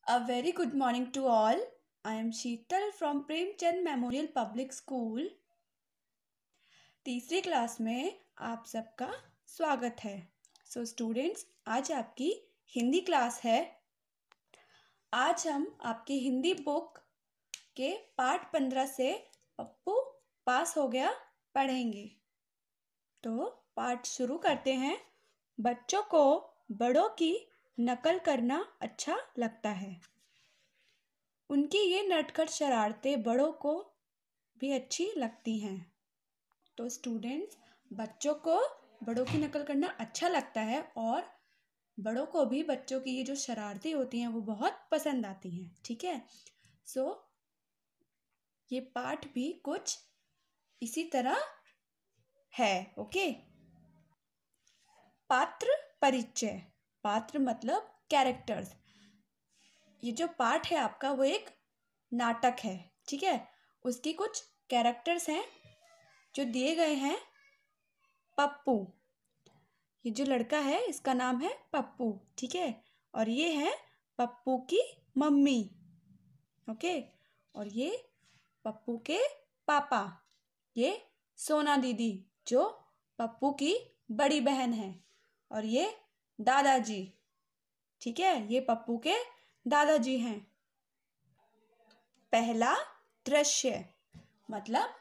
A very good morning to all. I am Sheetal from Premchand Memorial Public School. तीसरी class में आप सबका स्वागत है। सो स्टूडेंट्स, आज आपकी हिंदी क्लास है। आज हम आपकी हिंदी बुक के पाठ 15 से पप्पू पास हो गया पढ़ेंगे। तो पाठ शुरू करते हैं। बच्चों को बड़ों की नकल करना अच्छा लगता है। उनकी ये नटखट शरारतें बड़ों को भी अच्छी लगती हैं। तो स्टूडेंट्स, बच्चों को बड़ों की नकल करना अच्छा लगता है और बड़ों को भी बच्चों की ये जो शरारतें होती हैं वो बहुत पसंद आती हैं। ठीक है। सो ये पाठ भी कुछ इसी तरह है। ओके। पात्र परिचय। पात्र मतलब कैरेक्टर्स। ये जो पाठ है आपका वो एक नाटक है। ठीक है। उसकी कुछ कैरेक्टर्स हैं जो दिए गए हैं। पप्पू, ये जो लड़का है इसका नाम है पप्पू। ठीक है। और ये है पप्पू की मम्मी। ओके। और ये पप्पू के पापा, ये सोना दीदी जो पप्पू की बड़ी बहन है। और ये दादाजी, ठीक है, ये पप्पू के दादाजी हैं। पहला दृश्य मतलब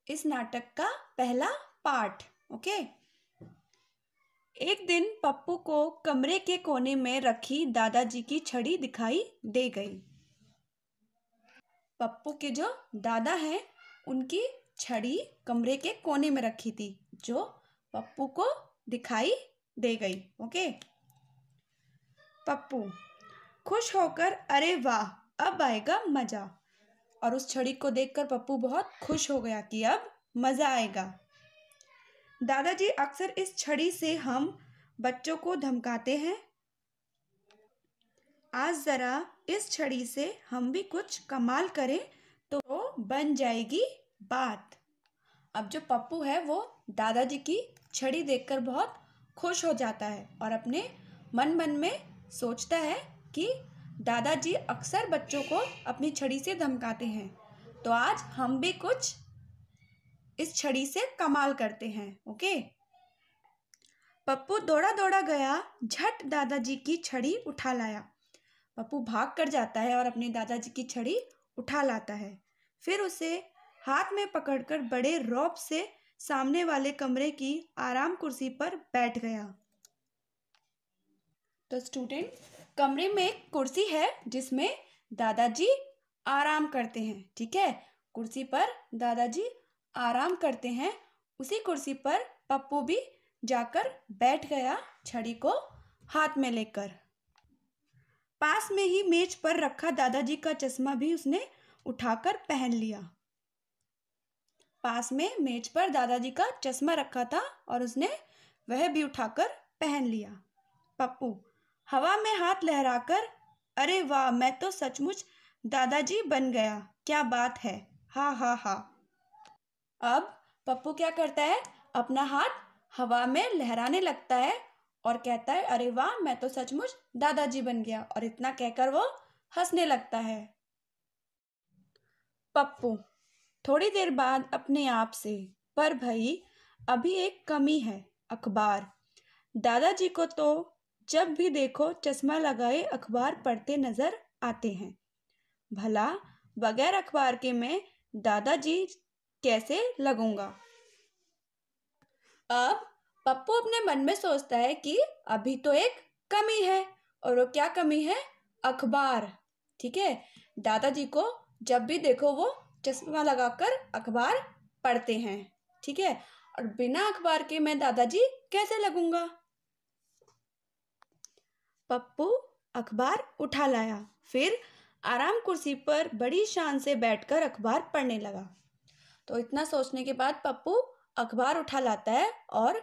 इस नाटक का पहला पार्ट। ओके। एक दिन पप्पू को कमरे के कोने में रखी दादाजी की छड़ी दिखाई दे गई। पप्पू के जो दादा हैं उनकी छड़ी कमरे के कोने में रखी थी जो पप्पू को दिखाई दे गई। ओके। पप्पू खुश होकर अरे वाह अब आएगा मजा, और उस छड़ी को देखकर पप्पू बहुत खुश हो गया कि अब मजा आएगा। दादाजी अक्सर इस छड़ी से हम बच्चों को धमकाते हैं। आज जरा इस छड़ी से हम भी कुछ कमाल करें तो बन जाएगी बात। अब जो पप्पू है वो दादाजी की छड़ी देखकर बहुत खुश हो जाता है और अपने मन मन में सोचता है कि दादाजी अक्सर बच्चों को अपनी छड़ी से धमकाते हैं, तो आज हम भी कुछ इस छड़ी से कमाल करते हैं। ओके। पप्पू दौड़ा दौड़ा गया, झट दादाजी की छड़ी उठा लाया। पप्पू भाग कर जाता है और अपने दादाजी की छड़ी उठा लाता है। फिर उसे हाथ में पकड़कर बड़े रौब से सामने वाले कमरे की आराम कुर्सी पर बैठ गया। तो स्टूडेंट, कमरे में एक कुर्सी है जिसमें दादाजी आराम करते हैं। ठीक है। कुर्सी पर दादाजी आराम करते हैं। उसी कुर्सी पर पप्पू भी जाकर बैठ गया, छड़ी को हाथ में लेकर। पास में ही मेज पर रखा दादाजी का चश्मा भी उसने उठाकर पहन लिया। पास में मेज पर दादाजी का चश्मा रखा था और उसने वह भी उठाकर पहन लिया। पप्पू हवा में हाथ लहराकर अरे वाह मैं तो सचमुच दादाजी बन गया, क्या बात है, हा हा हा। अब पप्पू क्या करता है, अपना हाथ हवा में लहराने लगता है और कहता है अरे वाह मैं तो सचमुच दादाजी बन गया, और इतना कहकर वो हंसने लगता है। पप्पू थोड़ी देर बाद अपने आप से, पर भाई अभी एक कमी है, अखबार। दादाजी को तो जब भी देखो चश्मा लगाए अखबार पढ़ते नजर आते हैं। भला बगैर अखबार के मैं दादाजी कैसे लगूंगा। अब पप्पू अपने मन में सोचता है कि अभी तो एक कमी है, और वो क्या कमी है, अखबार। ठीक है। दादाजी को जब भी देखो वो चश्मा लगाकर अखबार पढ़ते हैं। ठीक है। और बिना अखबार के मैं दादाजी कैसे लगूंगा। पप्पू अखबार उठा लाया, फिर आराम कुर्सी पर बड़ी शान से बैठकर अखबार पढ़ने लगा। तो इतना सोचने के बाद पप्पू अखबार उठा लाता है और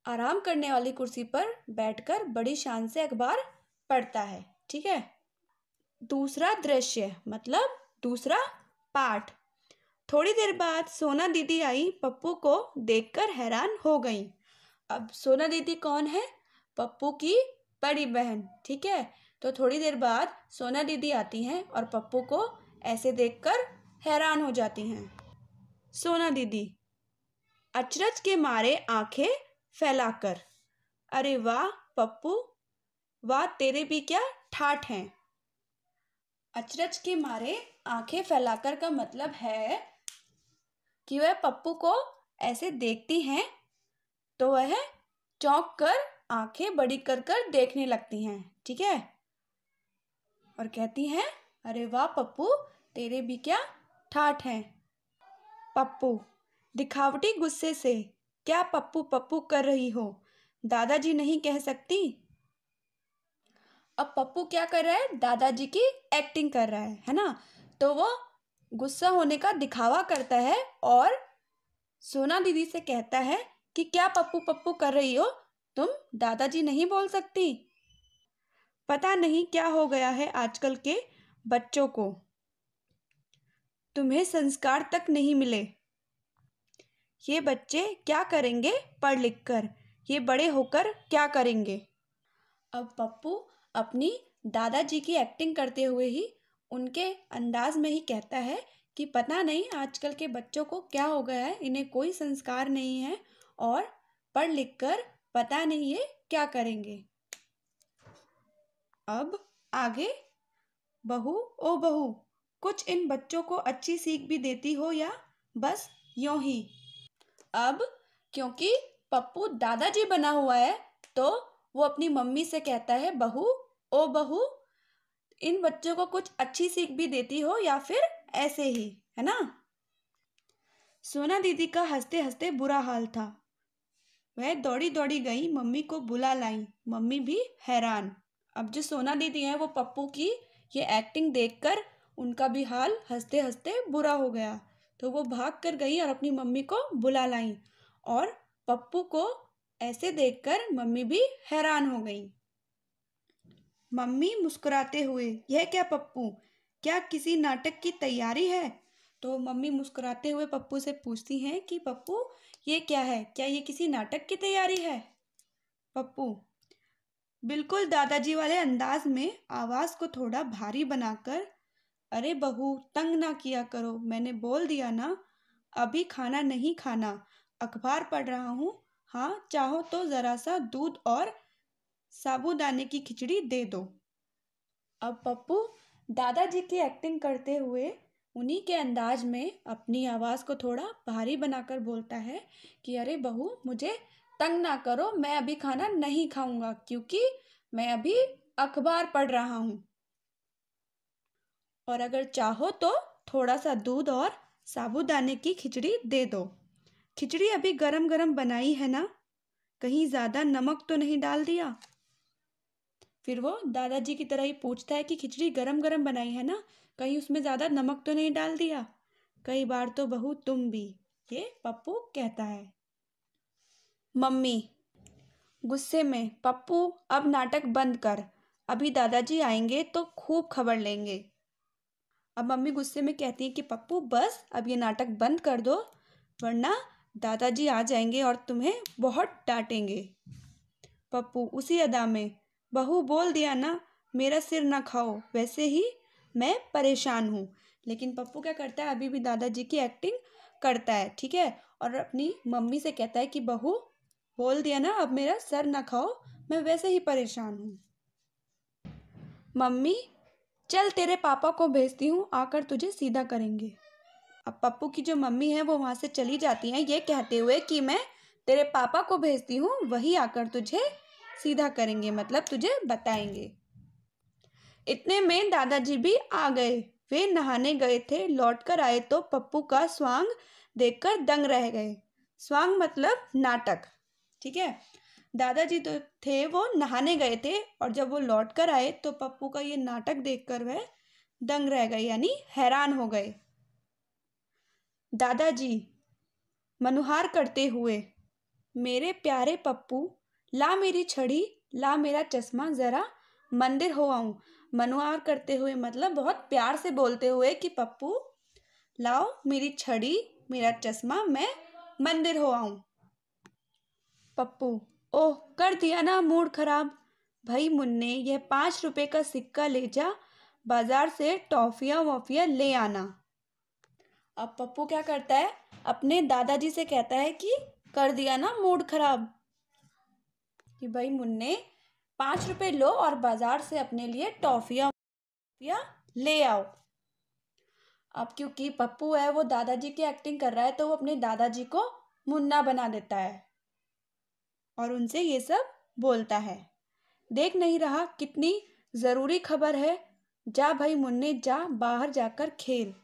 आराम करने वाली कुर्सी पर बैठकर बड़ी शान से अखबार पढ़ता है। ठीक है। दूसरा दृश्य मतलब दूसरा पाठ। थोड़ी देर बाद सोना दीदी आई, पप्पू को देखकर हैरान हो गई। अब सोना दीदी कौन है, पप्पू की बड़ी बहन। ठीक है। तो तो थोड़ी देर बाद सोना दीदी आती हैं और पप्पू को ऐसे देखकर हैरान हो जाती हैं। सोना दीदी अचरज के मारे आंखें फैलाकर, अरे वाह पप्पू, वाह तेरे भी क्या ठाठ हैं। अचरज के मारे आंखें फैलाकर का मतलब है कि वह पप्पू को ऐसे देखती हैं तो वह चौंक कर आंखें बड़ी कर कर देखने लगती हैं, ठीक है, और कहती हैं अरे वाह पप्पू तेरे भी क्या ठाठ हैं। पप्पू दिखावटी गुस्से से, क्या पप्पू पप्पू कर रही हो, दादाजी नहीं कह सकती। अब पप्पू क्या कर रहा है, दादाजी की एक्टिंग कर रहा है ना, तो वो गुस्सा होने का दिखावा करता है और सोना दीदी से कहता है कि क्या पप्पू पप्पू कर रही हो, तुम दादाजी नहीं बोल सकती। पता नहीं क्या हो गया है आजकल के बच्चों को, तुम्हें संस्कार तक नहीं मिले। ये बच्चे क्या करेंगे पढ़ लिख कर, ये बड़े होकर क्या करेंगे। अब पप्पू अपनी दादाजी की एक्टिंग करते हुए ही उनके अंदाज में ही कहता है कि पता नहीं आजकल के बच्चों को क्या हो गया है, इन्हें कोई संस्कार नहीं है और पढ़ लिख कर पता नहीं ये क्या करेंगे। अब आगे, बहू ओ बहू, कुछ इन बच्चों को अच्छी सीख भी देती हो या बस यूं ही। अब क्योंकि पप्पू दादाजी बना हुआ है तो वो अपनी मम्मी से कहता है बहू ओ बहू, इन बच्चों को कुछ अच्छी सीख भी देती हो या फिर ऐसे ही, है ना। सोना दीदी का हंसते हंसते बुरा हाल था, वह दौड़ी दौड़ी गई मम्मी को बुला लाई, मम्मी भी हैरान। अब जो सोना दीदी है वो पप्पू की ये एक्टिंग देखकर उनका भी हाल हंसते हंसते बुरा हो गया, तो वो भाग कर गई और अपनी मम्मी को बुला लाई और पप्पू को ऐसे देखकर मम्मी भी हैरान हो गई। मम्मी मुस्कुराते हुए, यह क्या पप्पू, क्या किसी नाटक की तैयारी है। तो मम्मी मुस्कुराते हुए पप्पू से पूछती हैं कि पप्पू ये क्या है, क्या ये किसी नाटक की तैयारी है। पप्पू बिल्कुल दादाजी वाले अंदाज में आवाज को थोड़ा भारी बनाकर, अरे बहू तंग ना किया करो, मैंने बोल दिया ना, अभी खाना नहीं खाना, अखबार पढ़ रहा हूँ, हाँ चाहो तो ज़रा सा दूध और साबूदाने की खिचड़ी दे दो। अब पप्पू दादाजी की एक्टिंग करते हुए उन्हीं के अंदाज में अपनी आवाज़ को थोड़ा भारी बनाकर बोलता है कि अरे बहू मुझे तंग ना करो, मैं अभी खाना नहीं खाऊंगा क्योंकि मैं अभी अखबार पढ़ रहा हूँ, और अगर चाहो तो थोड़ा सा दूध और साबूदाने की खिचड़ी दे दो। खिचड़ी अभी गरम गरम बनाई है ना, कहीं ज़्यादा नमक तो नहीं डाल दिया। फिर वो दादाजी की तरह ही पूछता है कि खिचड़ी गरम गरम बनाई है ना, कहीं उसमें ज़्यादा नमक तो नहीं डाल दिया। कई बार तो बहू तुम भी, ये पप्पू कहता है। मम्मी गुस्से में, पप्पू अब नाटक बंद कर, अभी दादाजी आएंगे तो खूब खबर लेंगे। अब मम्मी गुस्से में कहती है कि पप्पू बस अब ये नाटक बंद कर दो, वरना दादाजी आ जाएंगे और तुम्हें बहुत डांटेंगे। पप्पू उसी अदा में, बहू बोल दिया ना, मेरा सिर ना खाओ, वैसे ही मैं परेशान हूँ। लेकिन पप्पू क्या करता है, अभी भी दादाजी की एक्टिंग करता है, ठीक है, और अपनी मम्मी से कहता है कि बहू बोल दिया ना, अब मेरा सर ना खाओ, मैं वैसे ही परेशान हूँ। मम्मी चल तेरे पापा को भेजती हूँ, आकर तुझे सीधा करेंगे। अब पप्पू की जो मम्मी है वो वहाँ से चली जाती हैं ये कहते हुए कि मैं तेरे पापा को भेजती हूँ, वही आकर तुझे सीधा करेंगे, मतलब तुझे बताएंगे। इतने में दादाजी भी आ गए, वे नहाने गए थे, लौटकर आए तो पप्पू का स्वांग देखकर दंग रह गए। स्वांग मतलब नाटक, ठीक है। दादाजी तो थे वो नहाने गए थे और जब वो लौट कर आए तो पप्पू का ये नाटक देखकर वह दंग रह गए, यानी हैरान हो गए। दादाजी मनुहार करते हुए, मेरे प्यारे पप्पू ला मेरी छड़ी, ला मेरा चश्मा, ज़रा मंदिर हो आऊं। मनुहार करते हुए मतलब बहुत प्यार से बोलते हुए कि पप्पू लाओ मेरी छड़ी, मेरा चश्मा, मैं मंदिर हो आऊं। पप्पू ओह कर दिया ना मूड खराब, भाई मुन्ने यह 5 रुपए का सिक्का ले जा, बाजार से टॉफियाँ वॉफियाँ ले आना। अब पप्पू क्या करता है, अपने दादाजी से कहता है कि कर दिया ना मूड खराब, कि भाई मुन्ने 5 रुपए लो और बाजार से अपने लिए टॉफियाँ ले आओ। अब क्योंकि पप्पू है वो दादाजी की एक्टिंग कर रहा है, तो वो अपने दादाजी को मुन्ना बना देता है और उनसे ये सब बोलता है। देख नहीं रहा कितनी ज़रूरी खबर है, जा भाई मुन्ने जा, बाहर जाकर खेल।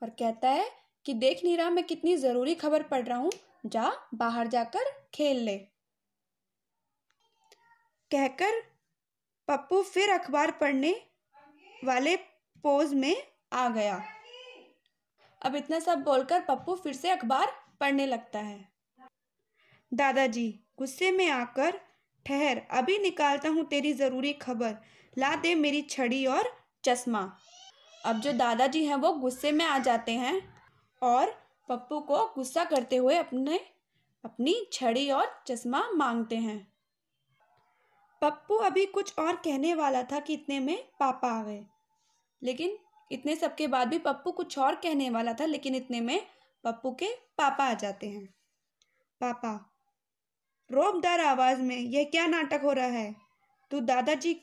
और कहता है कि देख नहीं रहा मैं कितनी ज़रूरी खबर पढ़ रहा हूँ, जा बाहर जाकर खेल ले। कहकर पप्पू फिर अखबार पढ़ने वाले पोज में आ गया। अब इतना सब बोलकर पप्पू फिर से अखबार पढ़ने लगता है। दादाजी गुस्से में आकर, ठहर अभी निकालता हूँ तेरी ज़रूरी खबर, ला दे मेरी छड़ी और चश्मा। अब जो दादाजी हैं वो गुस्से में आ जाते हैं और पप्पू को गुस्सा करते हुए अपनी छड़ी और चश्मा मांगते हैं। पप्पू अभी कुछ और कहने वाला था कि इतने में पापा आ गए। लेकिन इतने सब के बाद भी पप्पू कुछ और कहने वाला था, लेकिन इतने में पप्पू के पापा आ जाते हैं। पापा रौबदार आवाज में, यह क्या नाटक हो रहा है? तू दादाजी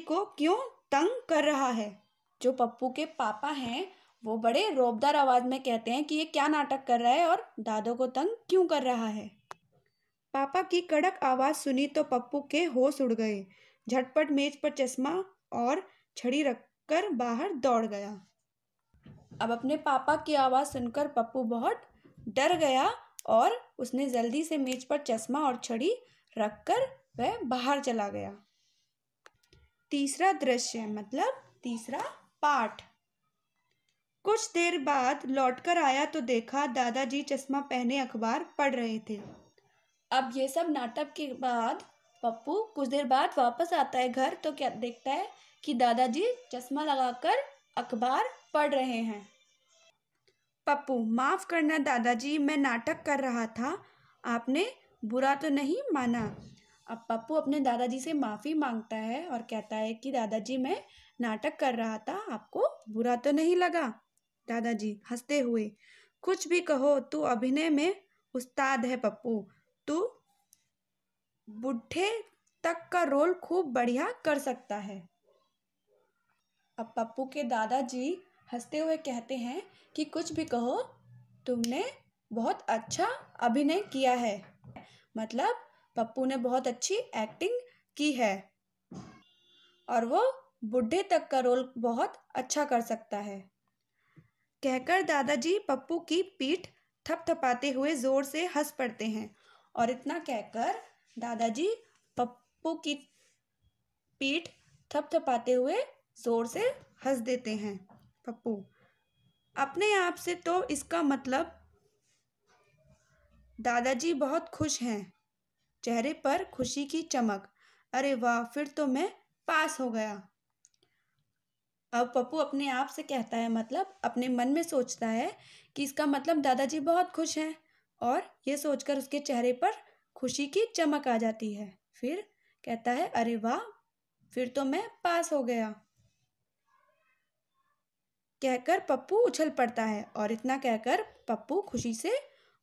को क्यों तंग कर रहा है? जो पप्पू के पापा हैं वो बड़े रौबदार आवाज में कहते हैं कि ये क्या नाटक कर रहा है और दादो को तंग क्यों कर रहा है। पापा की कड़क आवाज सुनी तो पप्पू के होश उड़ गए। झटपट मेज पर चश्मा और छड़ी रखकर बाहर दौड़ गया। अब अपने पापा की आवाज़ सुनकर पप्पू बहुत डर गया और उसने जल्दी से मेज पर चश्मा और छड़ी रखकर वह बाहर चला गया। तीसरा दृश्य मतलब तीसरा पाठ। कुछ देर बाद लौटकर आया तो देखा दादाजी चश्मा पहने अखबार पढ़ रहे थे। अब ये सब नाटक के बाद पप्पू कुछ देर बाद वापस आता है घर, तो क्या देखता है कि दादाजी चश्मा लगाकर अखबार पढ़ रहे हैं। पप्पू माफ़ करना दादाजी, मैं नाटक कर रहा था, आपने बुरा तो नहीं माना। अब पप्पू अपने दादाजी से माफ़ी मांगता है और कहता है कि दादाजी मैं नाटक कर रहा था, आपको बुरा तो नहीं लगा। दादाजी हंसते हुए, कुछ भी कहो, तू अभिनय में उस्ताद है पप्पू, तू बुढ़े तक का रोल खूब बढ़िया कर सकता है। अब पप्पू के दादाजी हंसते हुए कहते हैं कि कुछ भी कहो, तुमने बहुत अच्छा अभिनय किया है, मतलब पप्पू ने बहुत अच्छी एक्टिंग की है और वो बुढ़े तक का रोल बहुत अच्छा कर सकता है। कहकर दादाजी पप्पू की पीठ थपथपाते हुए जोर से हंस पड़ते हैं और इतना कहकर दादाजी पप्पू की पीठ थपथपाते हुए जोर से हंस देते हैं। पप्पू अपने आप से, तो इसका मतलब दादाजी बहुत खुश हैं, चेहरे पर खुशी की चमक, अरे वाह फिर तो मैं पास हो गया। अब पप्पू अपने आप से कहता है, मतलब अपने मन में सोचता है कि इसका मतलब दादाजी बहुत खुश हैं और ये सोचकर उसके चेहरे पर खुशी की चमक आ जाती है। फिर कहता है, अरे वाह फिर तो मैं पास हो गया। कहकर पप्पू उछल पड़ता है और इतना कहकर पप्पू खुशी से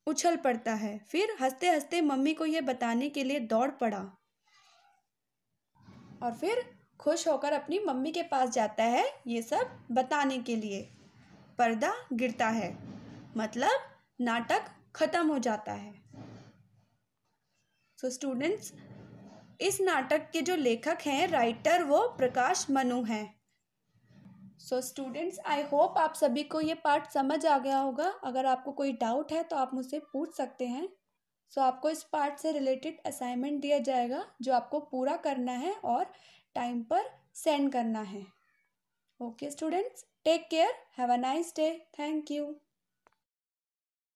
उछल पड़ता है। फिर हंसते हंसते मम्मी को यह बताने के लिए दौड़ पड़ा और फिर खुश होकर अपनी मम्मी के पास जाता है ये सब बताने के लिए। पर्दा गिरता है, मतलब नाटक खत्म हो जाता है। सो स्टूडेंट्स, इस नाटक के जो लेखक हैं, राइटर, वो प्रकाश मनु हैं। सो स्टूडेंट्स, आई होप आप सभी को ये पार्ट समझ आ गया होगा। अगर आपको कोई डाउट है तो आप मुझसे पूछ सकते हैं। सो आपको इस पार्ट से रिलेटेड असाइनमेंट दिया जाएगा जो आपको पूरा करना है और टाइम पर सेंड करना है। Okay students, take care, have a nice day, thank you.